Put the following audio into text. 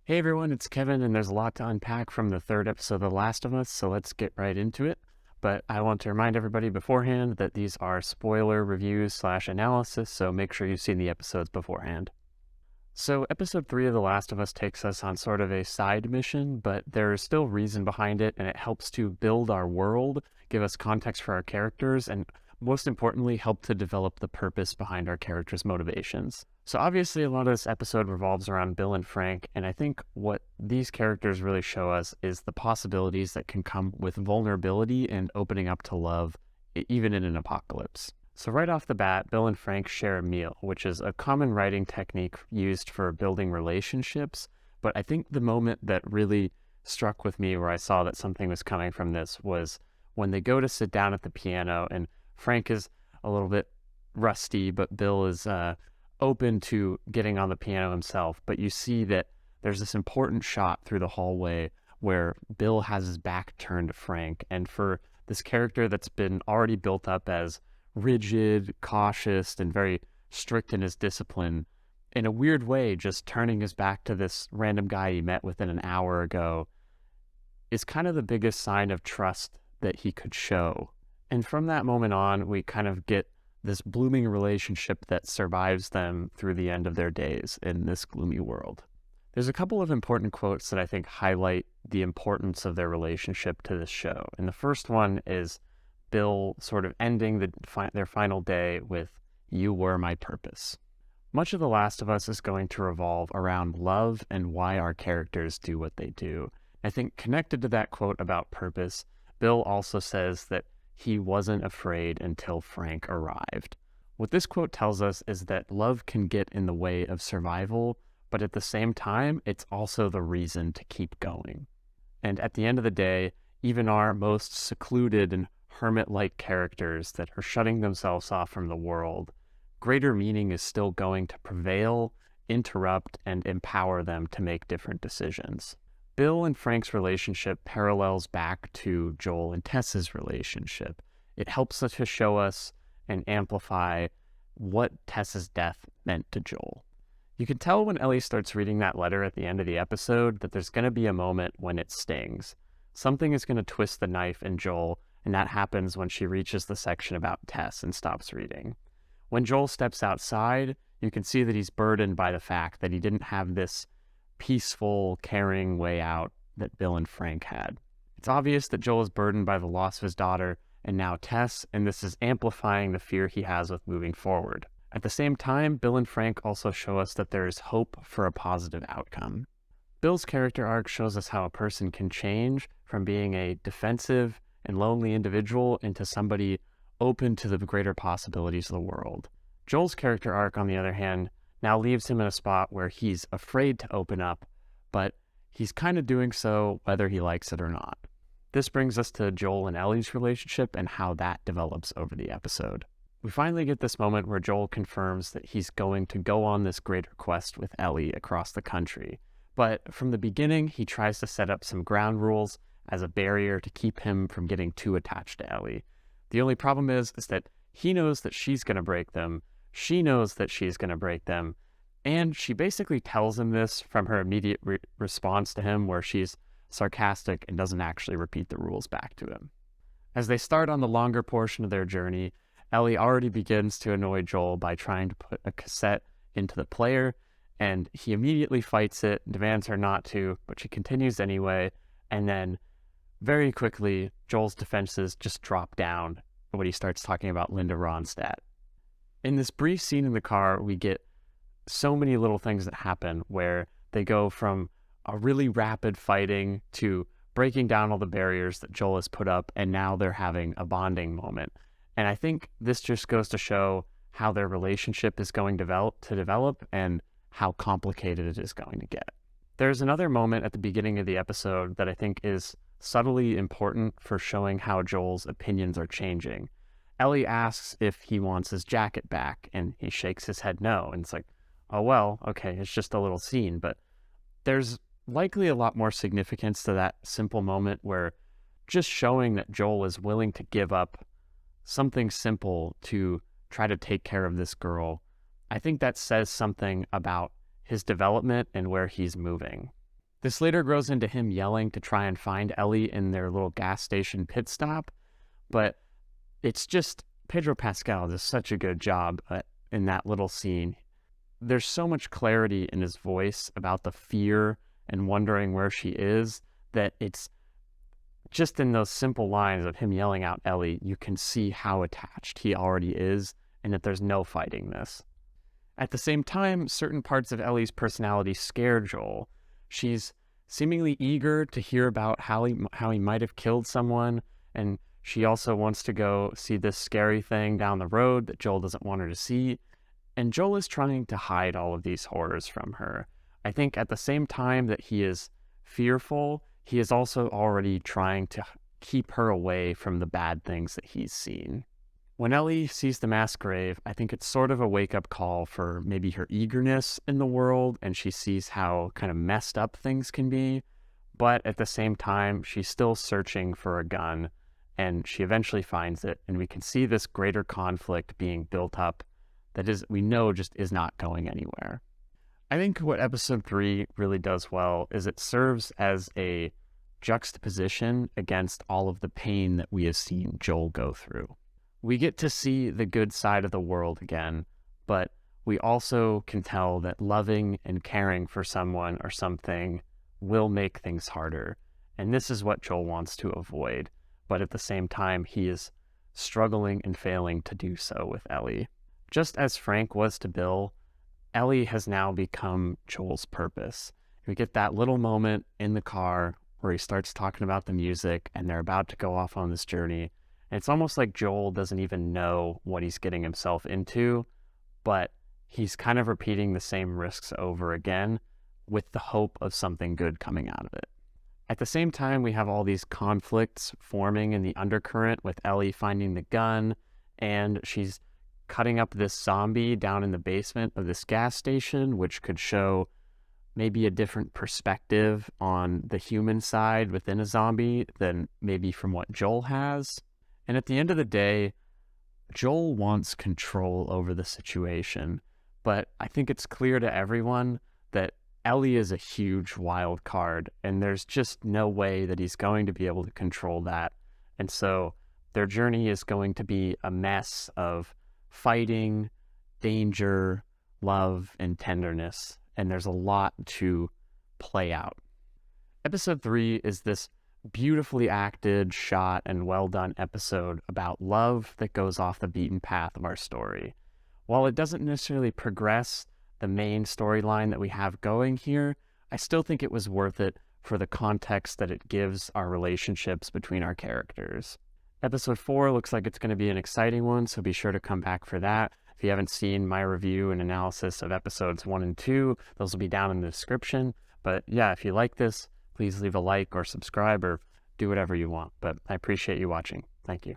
Hey everyone, it's Kevin, and there's a lot to unpack from the third episode of The Last of Us, so let's get right into it. But I want to remind everybody beforehand that these are spoiler reviews slash analysis, so make sure you've seen the episodes beforehand. So, episode 3 of The Last of Us takes us on sort of a side mission, but there is still reason behind it, and it helps to build our world, give us context for our characters, and most importantly, help to develop the purpose behind our characters' motivations. So, obviously, a lot of this episode revolves around Bill and Frank, and I think what these characters really show us is the possibilities that can come with vulnerability and opening up to love, even in an apocalypse. So right off the bat, Bill and Frank share a meal, which is a common writing technique used for building relationships. But I think the moment that really struck with me where I saw that something was coming from this was when they go to sit down at the piano and Frank is a little bit rusty, but Bill is open to getting on the piano himself. But you see that there's this important shot through the hallway where Bill has his back turned to Frank. And for this character that's been already built up as rigid, cautious, and very strict in his discipline, in a weird way, just turning his back to this random guy he met within an hour ago is kind of the biggest sign of trust that he could show. And from that moment on, we kind of get this blooming relationship that survives them through the end of their days in this gloomy world. There's a couple of important quotes that I think highlight the importance of their relationship to this show. And the first one is Bill sort of ending their final day with, "You were my purpose." Much of The Last of Us is going to revolve around love and why our characters do what they do. I think connected to that quote about purpose, Bill also says that he wasn't afraid until Frank arrived. What this quote tells us is that love can get in the way of survival, but at the same time, it's also the reason to keep going. And at the end of the day, even our most secluded and hermit-like characters that are shutting themselves off from the world, greater meaning is still going to prevail, interrupt, and empower them to make different decisions. Bill and Frank's relationship parallels back to Joel and Tess's relationship. It helps us to show us and amplify what Tess's death meant to Joel. You can tell when Ellie starts reading that letter at the end of the episode that there's going to be a moment when it stings. Something is going to twist the knife in Joel, and that happens when she reaches the section about Tess and stops reading. When Joel steps outside, you can see that he's burdened by the fact that he didn't have this peaceful, caring way out that Bill and Frank had. It's obvious that Joel is burdened by the loss of his daughter and now Tess, and this is amplifying the fear he has with moving forward. At the same time, Bill and Frank also show us that there is hope for a positive outcome. Bill's character arc shows us how a person can change from being a defensive and lonely individual into somebody open to the greater possibilities of the world. Joel's character arc, on the other hand, now leaves him in a spot where he's afraid to open up, but he's kind of doing so whether he likes it or not. This brings us to Joel and Ellie's relationship and how that develops over the episode. We finally get this moment where Joel confirms that he's going to go on this greater quest with Ellie across the country. But from the beginning, he tries to set up some ground rules as a barrier to keep him from getting too attached to Ellie. The only problem is that he knows that she's going to break them, she knows that she's going to break them, and she basically tells him this from her immediate response to him, where she's sarcastic and doesn't actually repeat the rules back to him. As they start on the longer portion of their journey, Ellie already begins to annoy Joel by trying to put a cassette into the player, and he immediately fights it, demands her not to, but she continues anyway, and then very quickly, Joel's defenses just drop down when he starts talking about Linda Ronstadt. In this brief scene in the car, we get so many little things that happen where they go from a really rapid fighting to breaking down all the barriers that Joel has put up, and now they're having a bonding moment. And I think this just goes to show how their relationship is going to develop and how complicated it is going to get. There's another moment at the beginning of the episode that I think is subtly important for showing how Joel's opinions are changing. Ellie asks if he wants his jacket back, and he shakes his head no. And it's like, oh, well, okay, it's just a little scene. But there's likely a lot more significance to that simple moment where just showing that Joel is willing to give up something simple to try to take care of this girl, I think that says something about his development and where he's moving. This later grows into him yelling to try and find Ellie in their little gas station pit stop, but it's just Pedro Pascal does such a good job in that little scene. There's so much clarity in his voice about the fear and wondering where she is that it's just in those simple lines of him yelling out Ellie, you can see how attached he already is and that there's no fighting this. At the same time, certain parts of Ellie's personality scare Joel. She's seemingly eager to hear about how he might have killed someone, and she also wants to go see this scary thing down the road that Joel doesn't want her to see. And Joel is trying to hide all of these horrors from her. I think at the same time that he is fearful, he is also already trying to keep her away from the bad things that he's seen. When Ellie sees the mass grave, I think it's sort of a wake-up call for maybe her eagerness in the world, and she sees how kind of messed up things can be. But at the same time, she's still searching for a gun, and she eventually finds it, and we can see this greater conflict being built up that is, we know, just is not going anywhere. I think what episode 3 really does well is it serves as a juxtaposition against all of the pain that we have seen Joel go through. We get to see the good side of the world again, but we also can tell that loving and caring for someone or something will make things harder. And this is what Joel wants to avoid, but at the same time, he is struggling and failing to do so with Ellie. Just as Frank was to Bill, Ellie has now become Joel's purpose. We get that little moment in the car where he starts talking about the music and they're about to go off on this journey. And it's almost like Joel doesn't even know what he's getting himself into, but he's kind of repeating the same risks over again with the hope of something good coming out of it. At the same time, we have all these conflicts forming in the undercurrent with Ellie finding the gun, and she's cutting up this zombie down in the basement of this gas station, which could show maybe a different perspective on the human side within a zombie than maybe from what Joel has. And at the end of the day, Joel wants control over the situation, but I think it's clear to everyone that Ellie is a huge wild card, and there's just no way that he's going to be able to control that. And so their journey is going to be a mess of fighting, danger, love, and tenderness, and there's a lot to play out. Episode 3 is this beautifully acted, shot, and well-done episode about love that goes off the beaten path of our story. While it doesn't necessarily progress the main storyline that we have going here, I still think it was worth it for the context that it gives our relationships between our characters. Episode 4 looks like it's going to be an exciting one, so be sure to come back for that. If you haven't seen my review and analysis of episodes 1 and 2, those will be down in the description. But yeah, if you like this, please leave a like or subscribe or do whatever you want. But I appreciate you watching. Thank you.